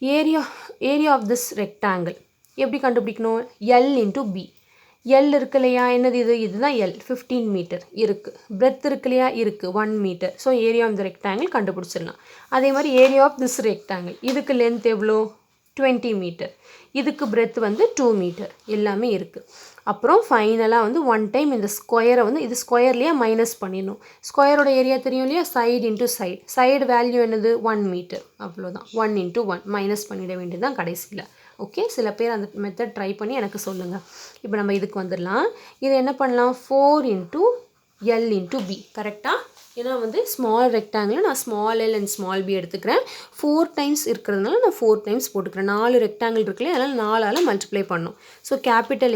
ஏரியா ஆஃப் திஸ் ரெக்டாங்கிள் எப்படி கண்டுபிடிக்கணும்? L into B. எல் இருக்கு இல்லையா, என்னது இதுதான் எல், 15 மீட்டர் இருக்குது. பிரெத் இருக்கு இல்லையா, இருக்குது 1 metre. So area of the rectangle கண்டுபிடிச்சிடலாம். அதே மாதிரி ஏரியா ஆஃப் திஸ் ரெக்டாங்கிள், இதுக்கு லென்த் எவ்வளோ? 20 மீட்டர். இதுக்கு பிரெத் 2 மீட்டர். எல்லாமே இருக்குது. அப்புறம் ஃபைனலாக 1 டைம் இந்த ஸ்கொயரை இது ஸ்கொயர்லேயே மைனஸ் பண்ணிடணும். ஸ்கொயரோட ஏரியா தெரியும் இல்லையா, side into side. Side value என்னது? 1 மீட்டர். அவ்வளோதான். 1 இன்ட்டு 1 மைனஸ் பண்ணிட வேண்டியது தான் கடைசியில். ஓகே, சில பேர் அந்த மெத்தட் ட்ரை பண்ணி எனக்கு சொல்லுங்கள். இப்போ நம்ம இதுக்கு வந்துடலாம். இது என்ன பண்ணலாம்? 4 இன்ட்டு எல் இன்ட்டு பி. கரெக்டாக? ஏன்னா ஸ்மால் ரெக்டாங்கில் நான் small L and small B எடுத்துக்கிறேன். 4 டைம்ஸ் இருக்கிறதுனால நான் 4 டைம்ஸ் போட்டுக்கிறேன். 4 ரெக்டாங்கிள் இருக்குல்லையே, அதனால் 4ஆல் மல்டிப்ளை பண்ணணும். So capital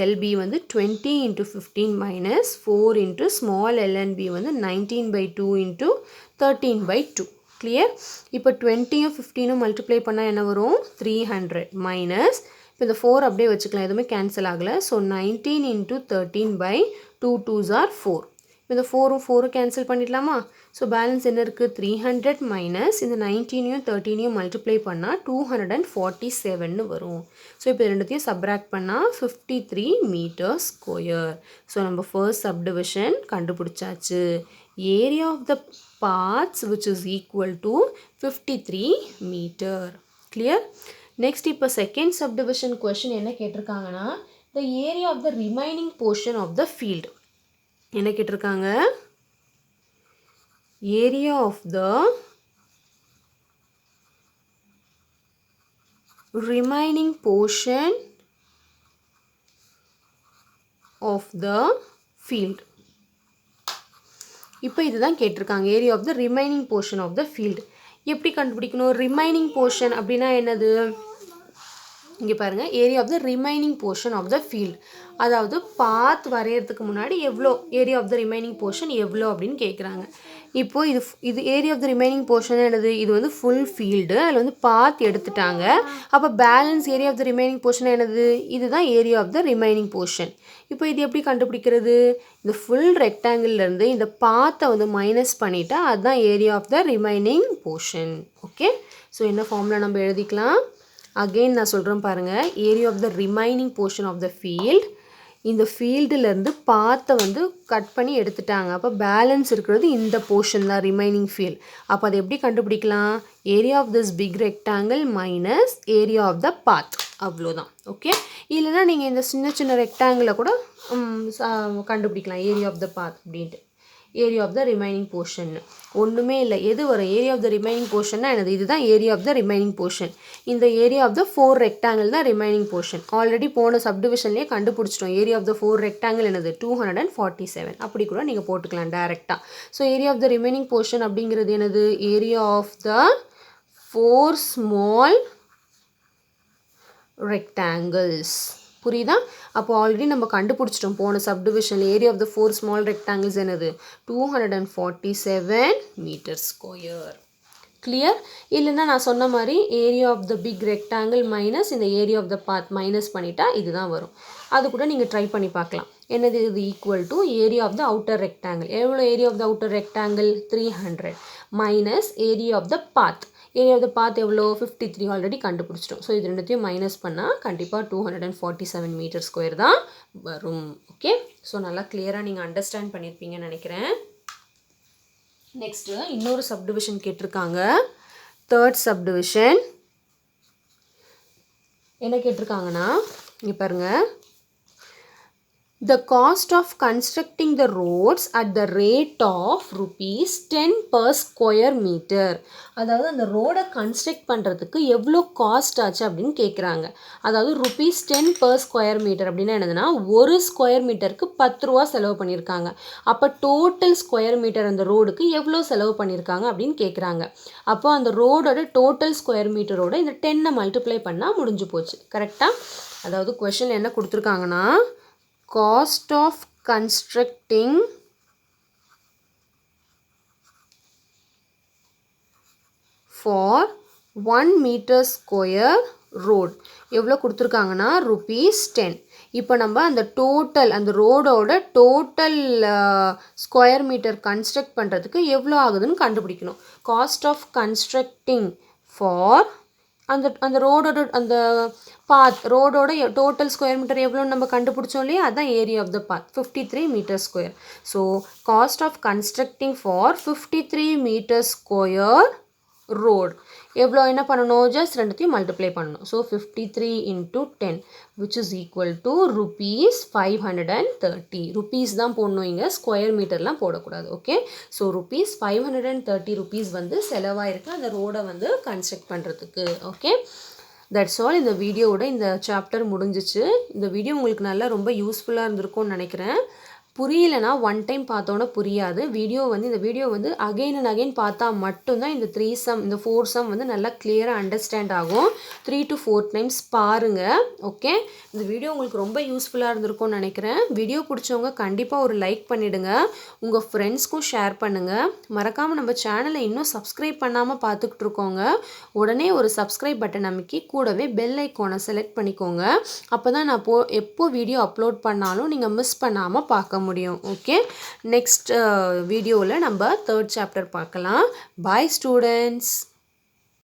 L B 20 into 15 minus 4 into small L and B 19/2 into 13/2. Clear? இப்போ 20யும் 15ம் மல்டிப்ளை பண்ணால் என்ன வரும்? 300 மைனஸ், இப்போ இந்த 4 அப்படியே வச்சுக்கலாம், எதுவுமே கேன்சல் ஆகலை. So 19 into 13/2 2s are 4. இந்த 4ம் 4ம் கேன்சல் பண்ணிடலாமா? ஸோ பேலன்ஸ் என்ன இருக்குது? 300 மைனஸ் இந்த 19யும் 13யும் மல்டிப்ளை பண்ணால் 247 வரும். ஸோ இப்போ ரெண்டுத்தையும் சப்ராக்ட் பண்ணால் 53 மீட்டர் ஸ்கொயர். ஸோ நம்ம ஃபர்ஸ்ட் சப்டிவிஷன் கண்டுபிடிச்சாச்சு. Area of the parts which is equal to 53 metre. Clear? Next இப்போ செகண்ட் சப்டிவிஷன் கொஷின் என்ன கேட்டிருக்காங்கன்னா, the area of the remaining portion of the field. என்ன கேட்டிருக்காங்க? Area of the remaining portion of the field. இப்போ இதுதான் கேட்டிருக்காங்க, area of the remaining portion of the field. எப்படி கண்டுபிடிக்கணும்? ரிமைனிங் போர்ஷன் அப்படின்னா என்னது? இங்கே பாருங்கள், area of the remaining portion of the field. அதாவது பாத் வரைகிறதுக்கு முன்னாடி எவ்வளோ area of the remaining portion எவ்வளோ அப்படின்னு கேட்குறாங்க. இப்போது இது area of the remaining portion என்னது? இது ஃபுல் ஃபீல்டு. அதில் பாத் எடுத்துட்டாங்க. அப்போ balance area of the remaining portion என்னது? இதுதான் area of the remaining portion. இப்போ இது எப்படி கண்டுபிடிக்கிறது? இந்த ஃபுல் ரெக்டாங்கிள்லேருந்து இந்த பாத்தை மைனஸ் பண்ணிட்டா அதுதான் area of the remaining portion. Okay, so என்ன ஃபார்முலா நம்ம எழுதிக்கலாம்? அகெயின் நான் சொல்கிறேன் பாருங்கள். Area of the remaining portion of the field, இந்த ஃபீல்டுலேருந்து பாத்தை கட் பண்ணி எடுத்துட்டாங்க. அப்போ பேலன்ஸ் இருக்கிறது இந்த போர்ஷன் தான், ரிமைனிங் ஃபீல்டு. அப்போ அதை எப்படி கண்டுபிடிக்கலாம்? Area of this big rectangle minus area of the path. அவ்வளோதான். ஓகே, இல்லைனா நீங்கள் இந்த சின்ன சின்ன ரெக்டாங்கிளை கூட கண்டுபிடிக்கலாம், ஏரியா ஆஃப் த பாத் அப்படின்ட்டு. Area of the remaining portion ஒன்றுமே இல்லை. எது வரும்? ஏரியா ஆஃப் த ரிமைனிங் போர்ஷன்னா என்னது? இதுதான் area of the remaining portion. இந்த ஏரியா ஆஃப் த 4 ரெக்டாங்கிள் தான் ரிமைனிங் போர்ஷன். ஆல்ரெடி போன சப்டிவிஷன்லேயே கண்டுபிடிச்சிட்டோம். ஏரியா ஆஃப் த 4 ரெக்டாங்கிள் என்னது? 247. அப்படி கூட நீங்கள் போட்டுக்கலாம் டேரெக்டாக. So area of the remaining portion அப்படிங்கிறது என்னது? Area of the 4 small rectangles. புரியுதா? அப்போ ஆல்ரெடி நம்ம கண்டுபிடிச்சிட்டோம் போன சப்டிவிஷனில். Area of the 4 small rectangles என்னது? 247 மீட்டர் ஸ்கொயர். கிளியர்? இல்லைன்னா நான் சொன்ன மாதிரி area of the big rectangle minus இந்த area of the path minus பண்ணிட்டா இதுதான் வரும். அது கூட நீங்கள் ட்ரை பண்ணி பார்க்கலாம். என்னது? இது equal to area of the outer rectangle. எவ்வளோ area of the outer rectangle? 300 minus area of the path. Area of the path எவ்வளோ? 53 ஆல்ரெடி கண்டுபிடிச்சிட்டோம். ஸோ இது ரெண்டுத்தையும் மைனஸ் பண்ணால் கண்டிப்பாக 247 மீட்டர் ஸ்கொயர் தான் வரும். ஓகே, ஸோ நல்லா கிளியராக நீங்கள் அண்டர்ஸ்டாண்ட் பண்ணியிருப்பீங்கன்னு நினைக்கிறேன். நெக்ஸ்ட்டு இன்னொரு சப்டிவிஷன் கேட்டிருக்காங்க. தேர்ட் சப்டிவிஷன் என்ன கேட்டிருக்காங்கன்னா, இங்கே பாருங்கள். The cost of constructing the roads at the rate of rupees 10 per square meter. அதாவது அந்த ரோடை கன்ஸ்ட்ரக்ட் பண்ணுறதுக்கு எவ்வளோ காஸ்ட் ஆச்சு அப்படின்னு கேட்குறாங்க. அதாவது ₹10 per square meter அப்படின்னா என்னதுன்னா, ஒரு ஸ்கொயர் மீட்டருக்கு 10 ரூபா செலவு பண்ணியிருக்காங்க. அப்போ டோட்டல் ஸ்கொயர் மீட்டர் அந்த ரோடுக்கு எவ்வளோ செலவு பண்ணியிருக்காங்க அப்படின்னு கேட்குறாங்க. அப்போ அந்த ரோடோட டோட்டல் ஸ்கொயர் மீட்டரோட இந்த 10 மல்டிப்ளை பண்ணால் முடிஞ்சு போச்சு. கரெக்டாக? அதாவது கொஷின் என்ன கொடுத்துருக்காங்கன்னா, cost of constructing for 1 metre square road எவ்வளோ கொடுத்துருக்காங்கன்னா ₹10. இப்போ நம்ம அந்த டோட்டல் அந்த ரோடோட டோட்டல் ஸ்கொயர் மீட்டர் கன்ஸ்ட்ரக்ட் பண்ணுறதுக்கு எவ்வளோ ஆகுதுன்னு கண்டுபிடிக்கணும். காஸ்ட் ஆஃப் கன்ஸ்ட்ரக்டிங் ஃபார் அந்த ரோடோட அந்த பாத் ரோடோட டோட்டல் ஸ்கொயர் மீட்டர் எவ்வளோன்னு நம்ம கண்டுபிடிச்சோம் இல்லையா, அதுதான் area of the path 53 metre square. So cost of constructing for 53 metre square road எவ்வளோ என்ன பண்ணணும், ஜஸ்ட் ரெண்டுத்தையும் மல்டிப்ளை பண்ணணும். So 53 into 10 which is equal to ₹530. Rupees தான் போடணும், இங்கே ஸ்கொயர் மீட்டர்லாம் போடக்கூடாது. ஓகே, ஸோ ₹530 வந்து செலவாயிருக்கு அந்த ரோடை வந்து கன்ஸ்ட்ரக்ட் பண்ணுறதுக்கு. Okay, that's all. இந்த வீடியோவோட இந்த சாப்டர் முடிஞ்சிச்சு. இந்த வீடியோ உங்களுக்கு நல்லா ரொம்ப யூஸ்ஃபுல்லாக இருந்திருக்கும்னு நினைக்கிறேன். புரியலைன்னா ஒன் டைம் பார்த்தோன்னே புரியாது. இந்த வீடியோ வந்து அகெயின் அண்ட் அகெயின் பார்த்தா மட்டும்தான் இந்த 3 சம் இந்த 4 சம் வந்து நல்லா கிளியராக அண்டர்ஸ்டாண்ட் ஆகும். 3 to 4 டைம்ஸ் பாருங்கள். ஓகே, இந்த வீடியோ உங்களுக்கு ரொம்ப யூஸ்ஃபுல்லாக இருந்திருக்கும்னு நினைக்கிறேன். வீடியோ பிடிச்சவங்க கண்டிப்பாக ஒரு லைக் பண்ணிவிடுங்க, உங்கள் ஃப்ரெண்ட்ஸ்க்கும் ஷேர் பண்ணுங்கள். மறக்காமல் நம்ம சேனலை இன்னும் சப்ஸ்கிரைப் பண்ணாமல் பார்த்துக்கிட்டு இருக்கோங்க. உடனே ஒரு சப்ஸ்கிரைப் பட்டன் அமைக்கி கூடவே பெல் ஐக்கானை செலக்ட் பண்ணிக்கோங்க. அப்போ தான் நான் எப்போ வீடியோ அப்லோட் பண்ணாலும் நீங்கள் மிஸ் பண்ணாமல் பார்க்க முடியும். ஓகே, நெக்ஸ்ட் வீடியோவில் நம்ம 3rd சாப்டர் பார்க்கலாம். பாய் ஸ்டூடெண்ட்ஸ்.